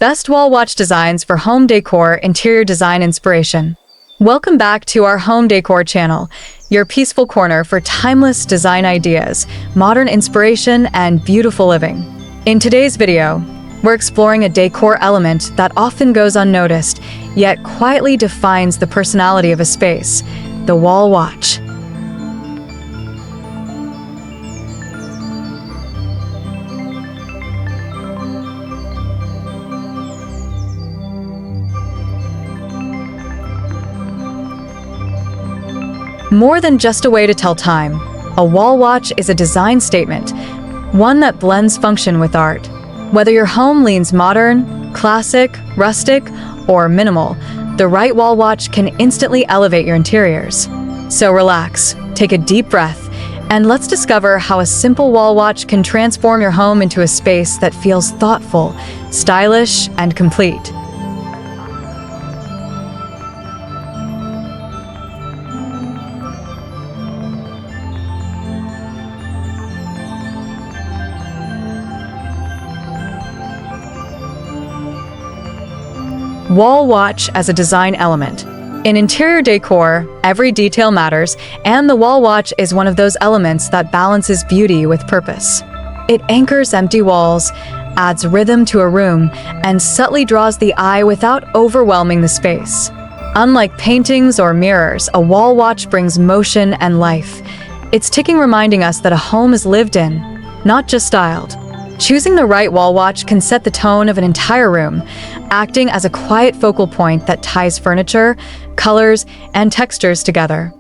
Best wall watch designs for home decor interior design inspiration. Welcome back to our home decor channel, your peaceful corner for timeless design ideas, modern inspiration, and beautiful living. In today's video, we're exploring a decor element that often goes unnoticed, yet quietly defines the personality of a space: the wall watch. More than just a way to tell time, a wall watch is a design statement, one that blends function with art. Whether your home leans modern, classic, rustic, or minimal, the right wall watch can instantly elevate your interiors. So relax, take a deep breath, and let's discover how a simple wall watch can transform your home into a space that feels thoughtful, stylish, and complete. Wall watch as a design element. In interior decor, every detail matters, and the wall watch is one of those elements that balances beauty with purpose. It anchors empty walls, adds rhythm to a room, and subtly draws the eye without overwhelming the space. Unlike paintings or mirrors, a wall watch brings motion and life. It's ticking, reminding us that a home is lived in, not just styled. Choosing the right wall watch can set the tone of an entire room, acting as a quiet focal point that ties furniture, colors, and textures together.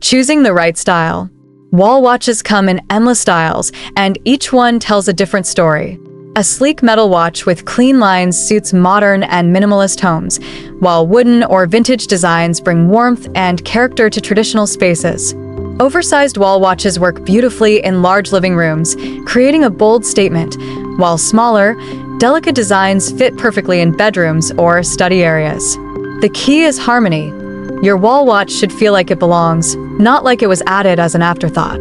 Choosing the right style. Wall watches come in endless styles, and each one tells a different story. A sleek metal watch with clean lines suits modern and minimalist homes, while wooden or vintage designs bring warmth and character to traditional spaces. Oversized wall watches work beautifully in large living rooms, creating a bold statement, while smaller, delicate designs fit perfectly in bedrooms or study areas. The key is harmony. Your wall watch should feel like it belongs, not like it was added as an afterthought.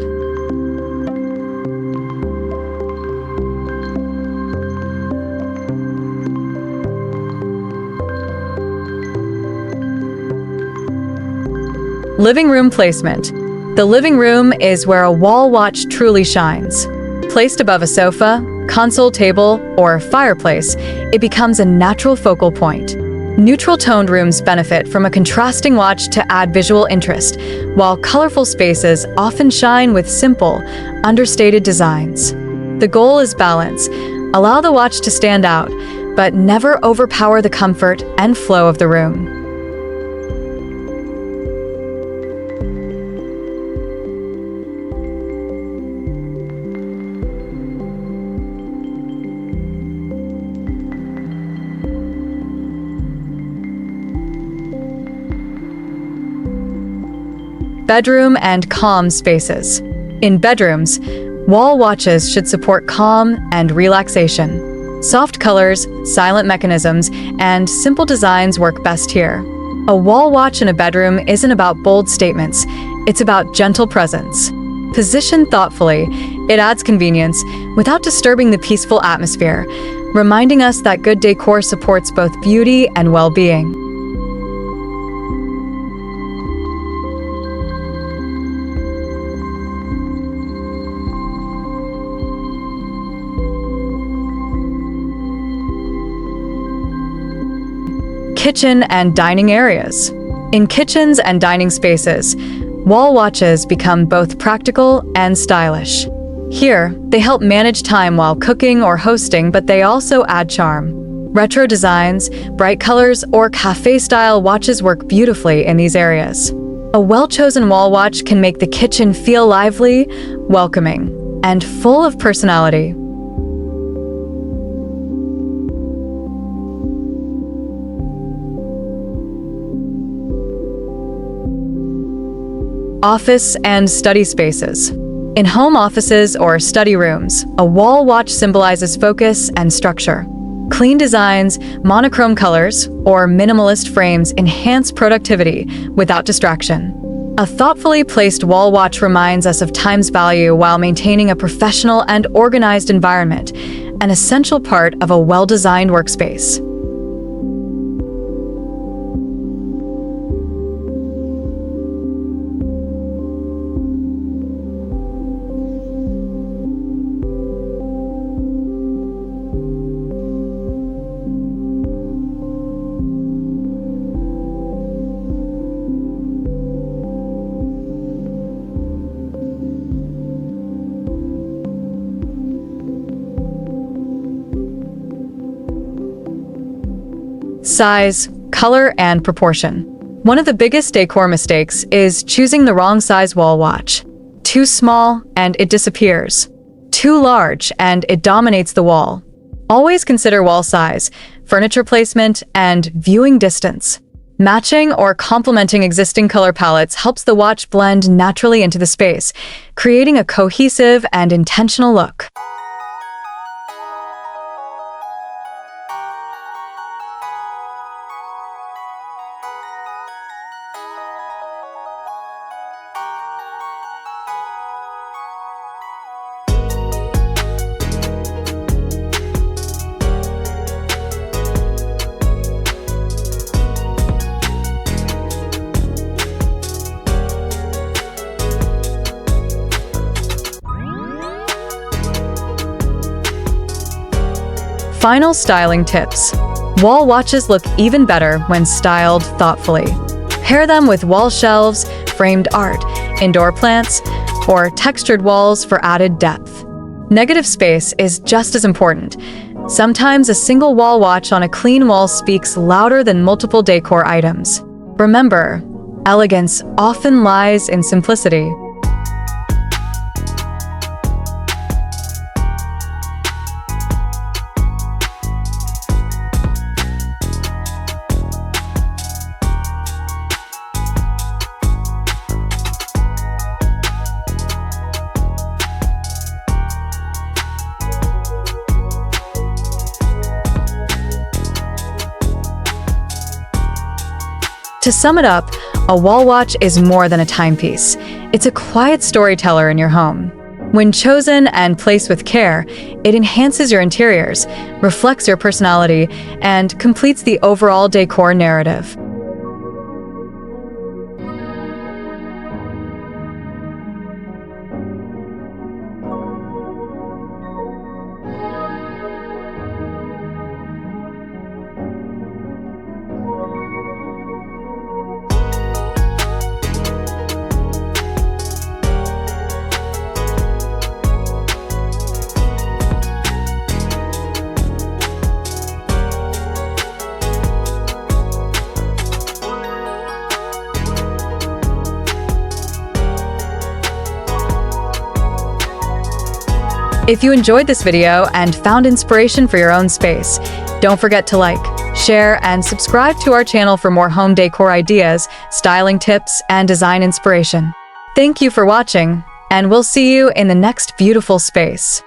Living room placement. The living room is where a wall watch truly shines. Placed above a sofa, console table, or fireplace, it becomes a natural focal point. Neutral-toned rooms benefit from a contrasting watch to add visual interest, while colorful spaces often shine with simple, understated designs. The goal is balance. Allow the watch to stand out, but never overpower the comfort and flow of the room. Bedroom and calm spaces. In bedrooms, wall watches should support calm and relaxation. Soft colors, silent mechanisms, and simple designs work best here. A wall watch in a bedroom isn't about bold statements, it's about gentle presence. Positioned thoughtfully, it adds convenience without disturbing the peaceful atmosphere, reminding us that good decor supports both beauty and well-being. Kitchen and dining areas. In kitchens and dining spaces, wall watches become both practical and stylish. Here, they help manage time while cooking or hosting, but they also add charm. Retro designs, bright colors, or cafe-style watches work beautifully in these areas. A well-chosen wall watch can make the kitchen feel lively, welcoming, and full of personality. Office and study spaces. In home offices or study rooms, a wall watch symbolizes focus and structure. Clean designs, monochrome colors, or minimalist frames enhance productivity without distraction. A thoughtfully placed wall watch reminds us of time's value while maintaining a professional and organized environment, an essential part of a well-designed workspace. Size, color, and proportion. One of the biggest decor mistakes is choosing the wrong size wall watch. Too small, and it disappears. Too large, and it dominates the wall. Always consider wall size, furniture placement, and viewing distance. Matching or complementing existing color palettes helps the watch blend naturally into the space, creating a cohesive and intentional look. Final styling tips. Wall watches look even better when styled thoughtfully. Pair them with wall shelves, framed art, indoor plants, or textured walls for added depth. Negative space is just as important. Sometimes a single wall watch on a clean wall speaks louder than multiple decor items. Remember, elegance often lies in simplicity. To sum it up, a wall watch is more than a timepiece. It's a quiet storyteller in your home. When chosen and placed with care, it enhances your interiors, reflects your personality, and completes the overall decor narrative. If you enjoyed this video and found inspiration for your own space, don't forget to like, share, and subscribe to our channel for more home decor ideas, styling tips, and design inspiration. Thank you for watching, and we'll see you in the next beautiful space.